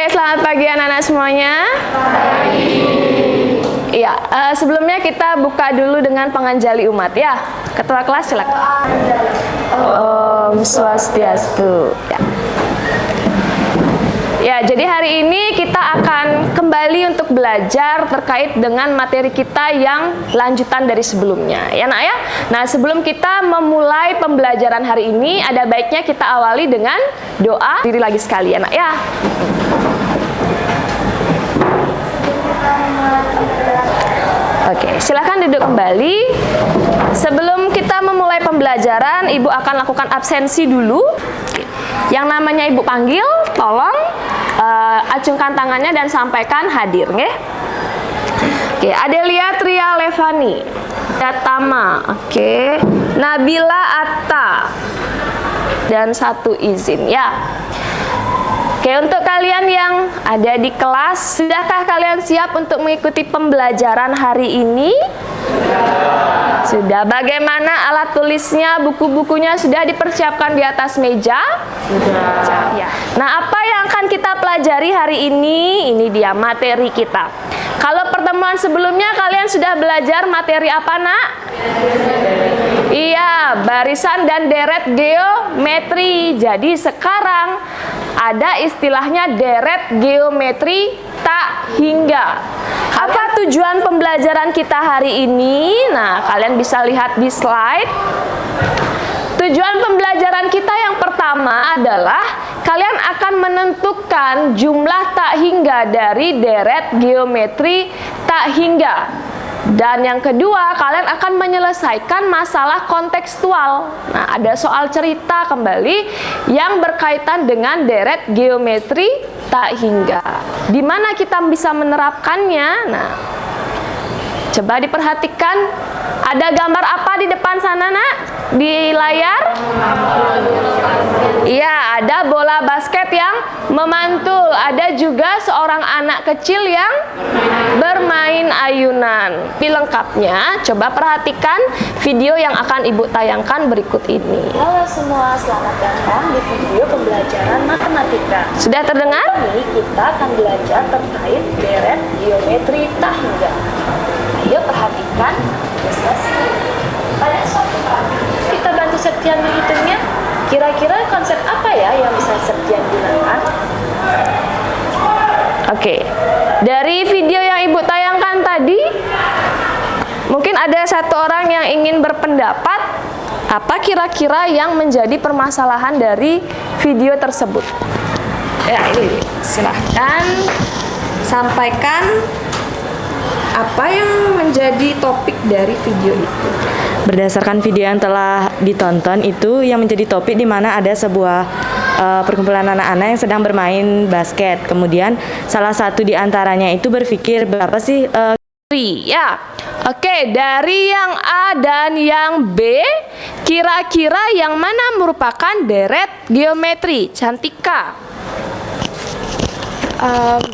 Selamat pagi anak-anak semuanya. Iya, sebelumnya kita buka dulu dengan penganjali umat ya. Ketua kelas silakan. Om Swastiastu. Ya, jadi hari ini kita akan kembali untuk belajar terkait dengan materi kita yang lanjutan dari sebelumnya. Ya, Nak ya. Nah, sebelum kita memulai pembelajaran hari ini, ada baiknya kita awali dengan doa diri lagi sekali, ya, Nak ya. Oke, silakan duduk kembali. Sebelum kita memulai pembelajaran, Ibu akan lakukan absensi dulu. Yang namanya Ibu panggil, tolong acungkan tangannya dan sampaikan hadir, nggih. Oke, Adelia Tria Levani, Datama, oke, Nabila Atta, dan satu izin ya. Oke, untuk kalian yang ada di kelas, sudahkah kalian siap untuk mengikuti pembelajaran hari ini? Sudah. Bagaimana alat tulisnya, buku-bukunya sudah dipersiapkan di atas meja? Sudah. Ya. Nah, apa yang akan kita pelajari hari ini? Ini dia materi kita. Kalau pertemuan sebelumnya kalian sudah belajar materi apa, Nak? Iya, barisan dan deret geometri. Jadi sekarang ada istilahnya deret geometri tak hingga. Apa tujuan pembelajaran kita hari ini? Nah, kalian bisa lihat di slide. Tujuan pembelajaran kita yang pertama adalah kalian akan menentukan jumlah tak hingga dari deret geometri tak hingga. Dan yang kedua, kalian akan menyelesaikan masalah kontekstual. Nah, ada soal cerita kembali yang berkaitan dengan deret geometri tak hingga. Di mana kita bisa menerapkannya? Nah, coba diperhatikan. Ada gambar apa di depan sana, Nak? Di layar? Iya, ada bola basket yang memantul. Ada juga seorang anak kecil yang bermain ayunan. Lebih lengkapnya, coba perhatikan video yang akan Ibu tayangkan berikut ini. Halo semua, selamat datang di video pembelajaran matematika. Sudah terdengar? Ini kita akan belajar terkait deret geometri tak hingga. Ayo perhatikan ilustrasi. Pada suatu kali kita bantu Septian menghitungnya. Kira-kira konsep apa ya yang bisa Septian gunakan? Oke, dari video yang Ibu tayangkan tadi, mungkin ada satu orang yang ingin berpendapat apa kira-kira yang menjadi permasalahan dari video tersebut. Ya, ini silahkan sampaikan apa yang menjadi topik dari video itu. Berdasarkan video yang telah ditonton itu yang menjadi topik di mana ada sebuah perkumpulan anak-anak yang sedang bermain basket. Kemudian salah satu di antaranya itu berpikir berapa sih Ya, oke, dari yang A dan yang B, kira-kira yang mana merupakan deret geometri? Cantika.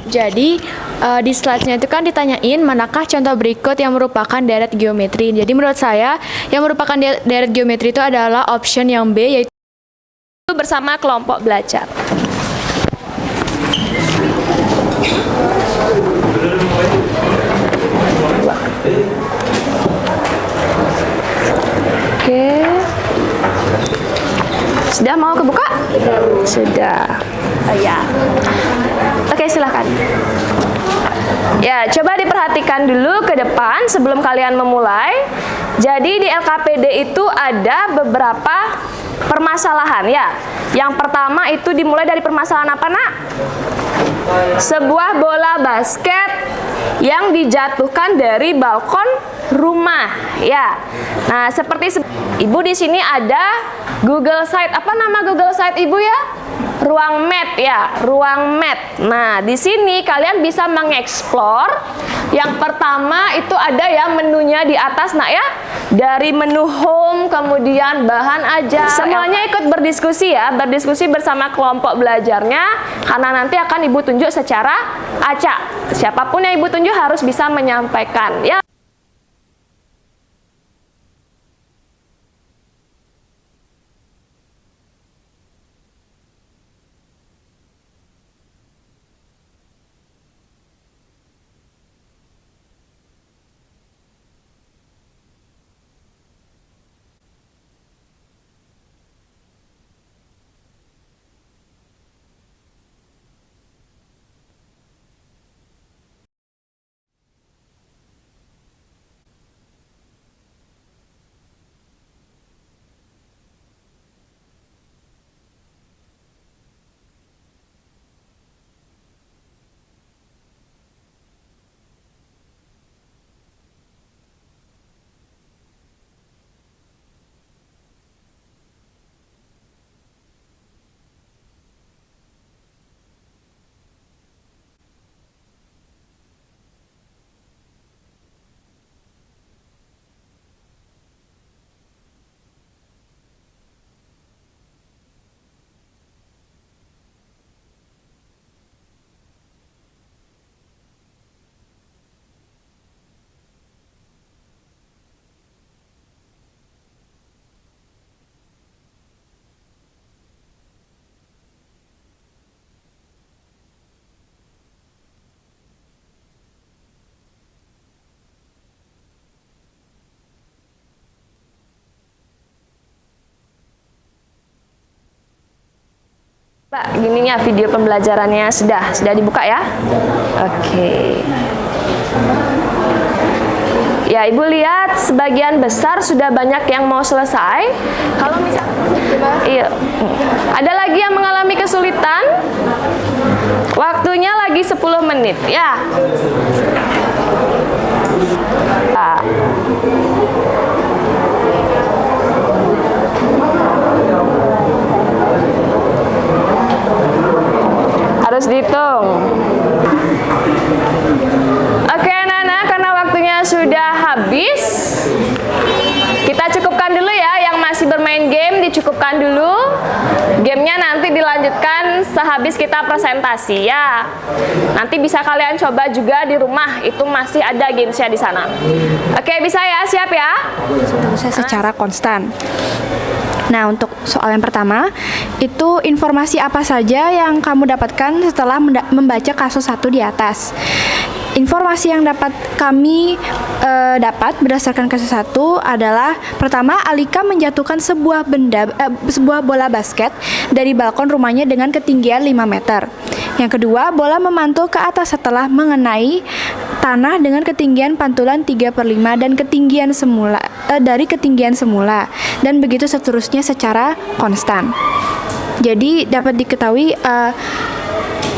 Jadi di slide-nya itu kan ditanyain manakah contoh berikut yang merupakan deret geometri. Jadi menurut saya yang merupakan deret geometri itu adalah option yang B, yaitu Bersama kelompok belajar. Oke. Sudah mau kebuka? Sudah. Oh ya. Oke, silakan. Ya, coba diperhatikan dulu ke depan sebelum kalian memulai. Jadi di LKPD itu ada beberapa permasalahan ya. Yang pertama itu dimulai dari permasalahan apa, Nak? Sebuah bola basket yang dijatuhkan dari balkon rumah ya. Nah, seperti Ibu di sini ada Google Site. Apa nama Google Site Ibu ya? Ruang Mat ya, ruang mat. Nah, di sini kalian bisa mengeksplor. Yang pertama itu ada ya menunya di atas, Nak ya. Dari menu home, kemudian bahan aja. Semuanya ikut berdiskusi ya, berdiskusi bersama kelompok belajarnya. Karena nanti akan Ibu tunjuk secara acak. Siapapun yang Ibu tunjuk harus bisa menyampaikan ya. Pak, gininya video pembelajarannya sudah dibuka ya? Oke. Ya, Ibu lihat sebagian besar sudah banyak yang mau selesai. Kalau misalnya iya, ada lagi yang mengalami kesulitan? Waktunya lagi 10 menit, ya. Harus dihitung. Oke, anak-anak, karena waktunya sudah habis, kita cukupkan dulu ya. Yang masih bermain game dicukupkan dulu. Gamenya nanti dilanjutkan sehabis kita presentasi ya. Nanti bisa kalian coba juga di rumah. Itu masih ada gamesnya di sana. Oke, bisa ya? Siap ya? Secara konstan. Nah, untuk soal yang pertama, itu informasi apa saja yang kamu dapatkan setelah membaca kasus 1 di atas? Informasi yang dapat kami dapat berdasarkan kasus 1 adalah pertama, Alika menjatuhkan sebuah bola basket dari balkon rumahnya dengan ketinggian 5 meter. Yang kedua, bola memantul ke atas setelah mengenai tanah dengan ketinggian pantulan 3/5 dan ketinggian semula dari ketinggian semula, dan begitu seterusnya secara konstan. Jadi dapat diketahui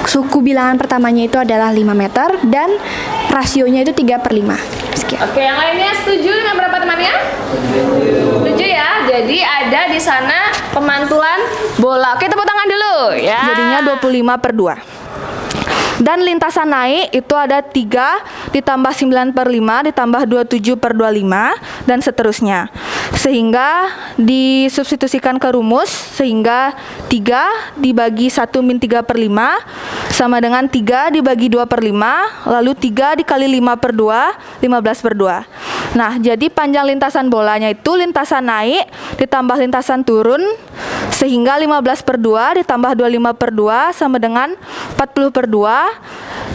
suku bilangan pertamanya itu adalah 5 meter dan rasionya itu 3/5. Sekian. Oke, yang lainnya setuju dengan berapa temannya? Setuju ya. Jadi ada di sana pemantulan bola. Oke, tepuk tangan dulu ya. Jadinya 25/2. Dan lintasan naik itu ada 3 ditambah 9/5 ditambah 27/25 dan seterusnya. Sehingga disubstitusikan ke rumus, sehingga 3 dibagi 1 min 3/5 sama dengan 3 dibagi 2/5, lalu 3 dikali 5/2, 15/2. Nah, jadi panjang lintasan bolanya itu lintasan naik ditambah lintasan turun, sehingga 15/2 ditambah 25/2 sama dengan 40/2.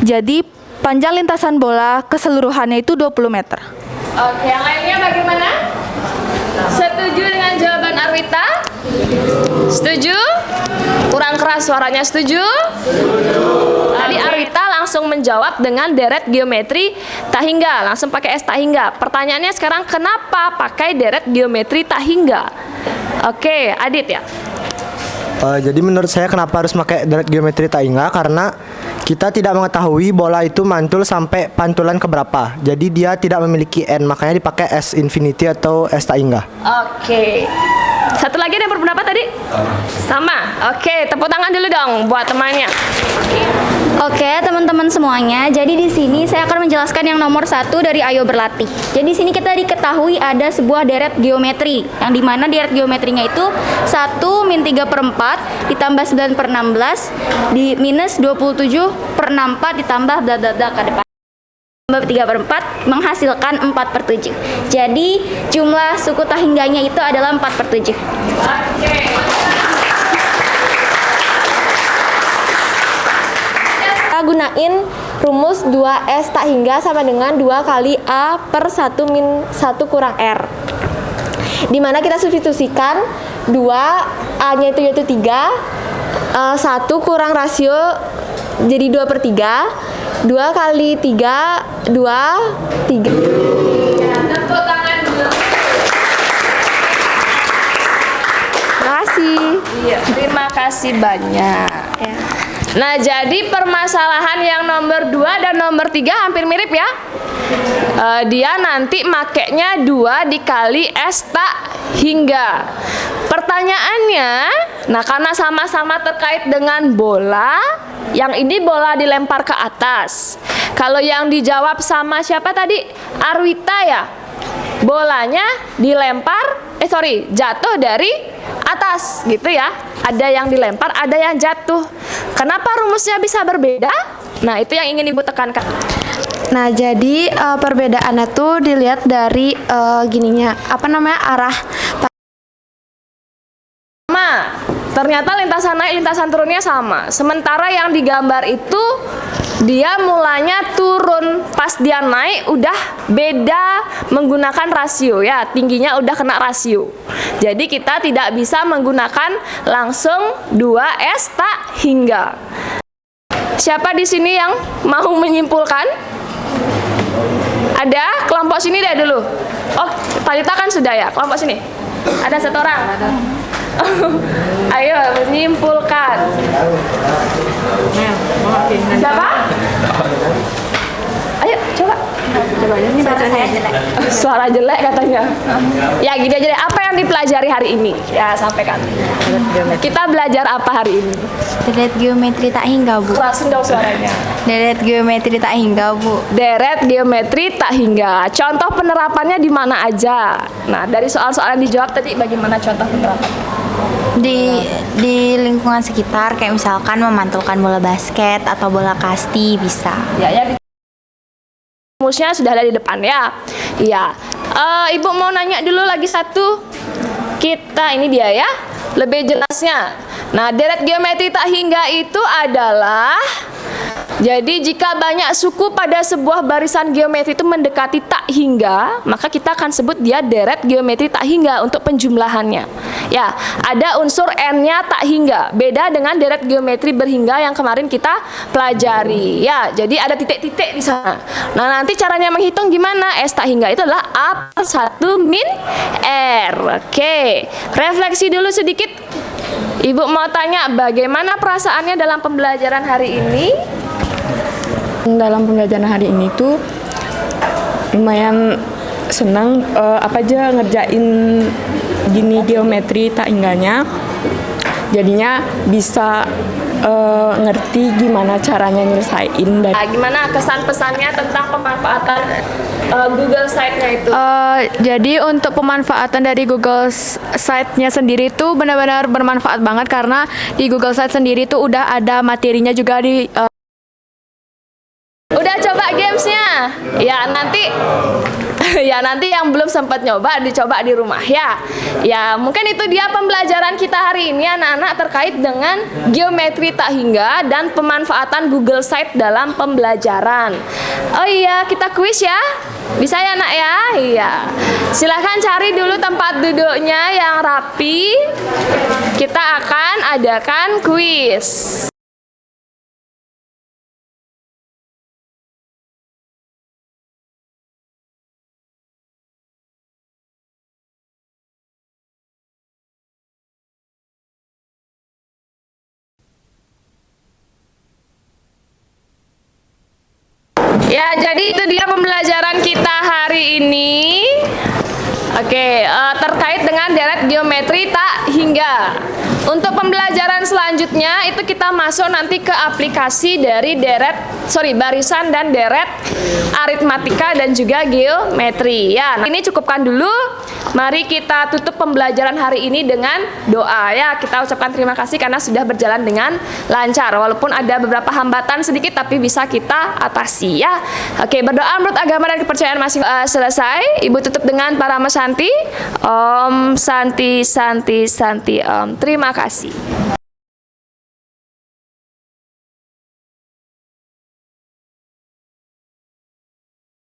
Jadi panjang lintasan bola keseluruhannya itu 20 meter. Oke, yang lainnya bagaimana? Setuju dengan jawaban Arwita? Setuju? Kurang keras suaranya, setuju? Tadi Arwita langsung menjawab dengan deret geometri tak hingga, langsung pakai S tak hingga. Pertanyaannya sekarang, kenapa pakai deret geometri tak hingga? Oke, Adit ya? Jadi menurut saya kenapa harus pakai deret geometri tak hingga, karena kita tidak mengetahui bola itu mantul sampai pantulan keberapa. Jadi dia tidak memiliki N, makanya dipakai S infinity atau S tak hingga. Oke. Satu lagi ada yang berpendapat tadi? Sama. Oke, tepuk tangan dulu dong buat temannya. Oke, teman-teman semuanya. Jadi di sini saya akan menjelaskan yang nomor 1 dari Ayo Berlatih. Jadi di sini kita diketahui ada sebuah deret geometri, yang dimana deret geometrinya itu 1 min 3/4 ditambah 9/16 di minus 27/64 ditambah bla bla bla ke depan. 3/4 menghasilkan 4/7. Jadi jumlah suku tak hingganya itu adalah 4/7. Oke. Kita gunain rumus 2S tak hingga sama dengan 2 kali A per 1 min 1 kurang R. Dimana kita substitusikan 2, A-nya itu yaitu 3, 1 kurang rasio jadi 2/3, 2 kali 3, 2, 3. Tepuk tangan dulu. Terima kasih. Iya, terima kasih banyak. Ya. Nah, jadi permasalahan yang nomor 2 dan nomor 3 hampir mirip ya. Dia nanti makainya 2 dikali S tak hingga. Pertanyaannya, nah karena sama-sama terkait dengan bola, yang ini bola dilempar ke atas. Kalau yang dijawab sama siapa tadi? Arwita ya. Bolanya jatuh dari atas gitu ya. Ada yang dilempar, ada yang jatuh. Kenapa rumusnya bisa berbeda? Nah, itu yang ingin Ibu tekankan. Nah, jadi perbedaannya tuh dilihat dari arah. ternyata lintasan naik, lintasan turunnya sama. Sementara yang digambar itu dia mulanya turun, pas dia naik udah beda menggunakan rasio ya, tingginya udah kena rasio. Jadi kita tidak bisa menggunakan langsung 2S tak hingga. Siapa di sini yang mau menyimpulkan? Ada? Kelompok sini deh dulu. Oh, Talita kan sudah ya, kelompok sini. Ada satu orang? Ayo menyimpulkan. Siapa? Ayo coba. Coba ini bacanya. Suara jelek katanya. Ya gini aja deh. Apa yang dipelajari hari ini? Ya sampaikan. Kita belajar apa hari ini? Deret geometri tak hingga, Bu. Langsung dong suaranya. Deret geometri tak hingga, Bu. Deret geometri tak hingga. Contoh penerapannya di mana aja? Nah, dari soal-soal yang dijawab tadi bagaimana contoh penerapannya? Di lingkungan sekitar kayak misalkan memantulkan bola basket atau bola kasti bisa. Ya rumusnya sudah ada di depan ya. Iya. Ibu mau nanya dulu lagi satu. Kita ini dia ya. Lebih jelasnya. Nah, deret geometri tak hingga itu adalah, jadi jika banyak suku pada sebuah barisan geometri itu mendekati tak hingga, maka kita akan sebut dia deret geometri tak hingga untuk penjumlahannya. Ya, ada unsur n-nya tak hingga, beda dengan deret geometri berhingga yang kemarin kita pelajari. Ya, jadi ada titik-titik di sana. Nah, nanti caranya menghitung gimana? S tak hingga itu adalah A/1 min R. Oke, refleksi dulu sedikit. Ibu mau tanya bagaimana perasaannya dalam pembelajaran hari ini? Dalam pembelajaran hari ini tuh lumayan senang, apa aja ngerjain gini geometri tak hingganya, jadinya bisa ngerti gimana caranya nyelesain. Dan Gimana kesan pesannya tentang pemanfaatan Google Site-nya itu? Jadi untuk pemanfaatan dari Google Site-nya sendiri itu benar-benar bermanfaat banget karena di Google Site sendiri itu udah ada materinya juga di Udah coba gamesnya? Ya nanti yang belum sempat nyoba dicoba di rumah ya. Ya mungkin itu dia pembelajaran kita hari ini anak-anak terkait dengan geometri tak hingga dan pemanfaatan Google Site dalam pembelajaran. Oh iya, kita kuis ya. Bisa ya nak ya? Iya. Silahkan cari dulu tempat duduknya yang rapi. Kita akan adakan kuis. Ya, jadi itu dia pembelajaran kita hari ini. Oke, terkait dengan deret geometri tak hingga. Untuk pembelajaran selanjutnya itu kita masuk nanti ke aplikasi dari barisan dan deret aritmatika dan juga geometri. Ya, nah, ini cukupkan dulu. Mari kita tutup pembelajaran hari ini dengan doa ya. Kita ucapkan terima kasih karena sudah berjalan dengan lancar. Walaupun ada beberapa hambatan sedikit tapi bisa kita atasi ya. Oke, berdoa menurut agama dan kepercayaan masing selesai. Ibu tutup dengan Parama Santi. Om Santi Santi Santi Om. Terima kasih.